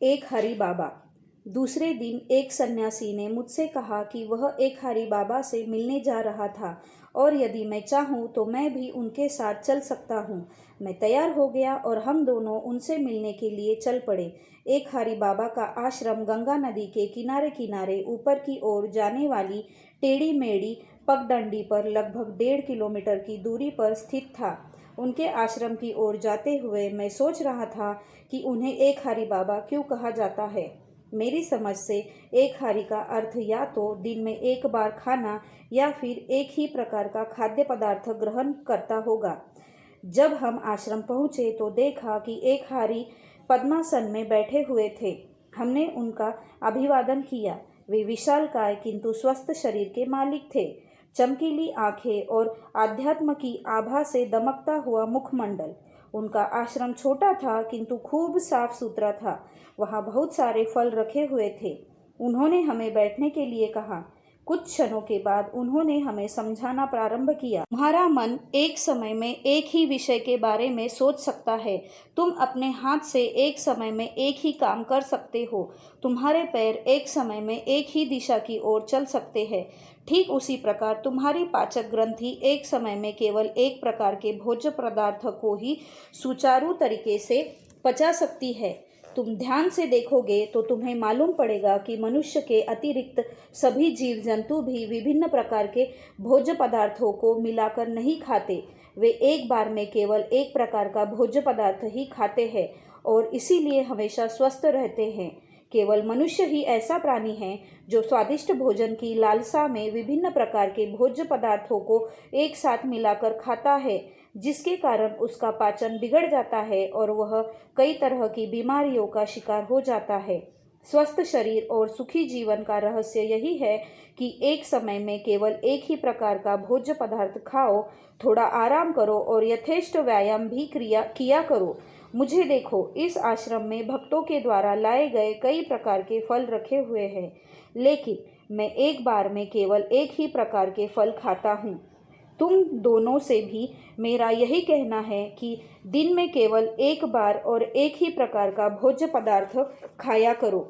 एक हरि बाबा। दूसरे दिन एक सन्यासी ने मुझसे कहा कि वह एक हरि बाबा से मिलने जा रहा था और यदि मैं चाहूँ तो मैं भी उनके साथ चल सकता हूँ। मैं तैयार हो गया और हम दोनों उनसे मिलने के लिए चल पड़े। एक हरि बाबा का आश्रम गंगा नदी के किनारे किनारे ऊपर की ओर जाने वाली टेढ़ी मेढ़ी पगडंडी पर लगभग 1.5 किलोमीटर की दूरी पर स्थित था। उनके आश्रम की ओर जाते हुए मैं सोच रहा था कि उन्हें एक हरि बाबा क्यों कहा जाता है। मेरी समझ से एक हरि का अर्थ या तो दिन में एक बार खाना या फिर एक ही प्रकार का खाद्य पदार्थ ग्रहण करता होगा। जब हम आश्रम पहुंचे तो देखा कि एक हरि पद्मासन में बैठे हुए थे। हमने उनका अभिवादन किया। वे विशालकाय किंतु स्वस्थ शरीर के मालिक थे। चमकीली आंखें और आध्यात्म की आभा से दमकता हुआ मुखमंडल। उनका आश्रम छोटा था किंतु खूब साफ सुथरा था। वहाँ बहुत सारे फल रखे हुए थे। उन्होंने हमें बैठने के लिए कहा। कुछ क्षणों के बाद उन्होंने हमें समझाना प्रारंभ किया। तुम्हारा मन एक समय में एक ही विषय के बारे में सोच सकता है। तुम अपने हाथ से एक समय में एक ही काम कर सकते हो। तुम्हारे पैर एक समय में एक ही दिशा की ओर चल सकते हैं। ठीक उसी प्रकार तुम्हारी पाचक ग्रंथि एक समय में केवल एक प्रकार के भोज्य पदार्थ को ही सुचारू तरीके से पचा सकती है। तुम ध्यान से देखोगे तो तुम्हें मालूम पड़ेगा कि मनुष्य के अतिरिक्त सभी जीव जंतु भी विभिन्न प्रकार के भोज्य पदार्थों को मिलाकर नहीं खाते। वे एक बार में केवल एक प्रकार का भोज्य पदार्थ ही खाते हैं और इसीलिए हमेशा स्वस्थ रहते हैं। केवल मनुष्य ही ऐसा प्राणी है जो स्वादिष्ट भोजन की लालसा में विभिन्न प्रकार के भोज्य पदार्थों को एक साथ मिलाकर खाता है, जिसके कारण उसका पाचन बिगड़ जाता है और वह कई तरह की बीमारियों का शिकार हो जाता है। स्वस्थ शरीर और सुखी जीवन का रहस्य यही है कि एक समय में केवल एक ही प्रकार का भोज्य पदार्थ खाओ, थोड़ा आराम करो और यथेष्ट व्यायाम भी किया करो। मुझे देखो, इस आश्रम में भक्तों के द्वारा लाए गए कई प्रकार के फल रखे हुए हैं, लेकिन मैं एक बार में केवल एक ही प्रकार के फल खाता हूँ। तुम दोनों से भी मेरा यही कहना है कि दिन में केवल एक बार और एक ही प्रकार का भोज्य पदार्थ खाया करो।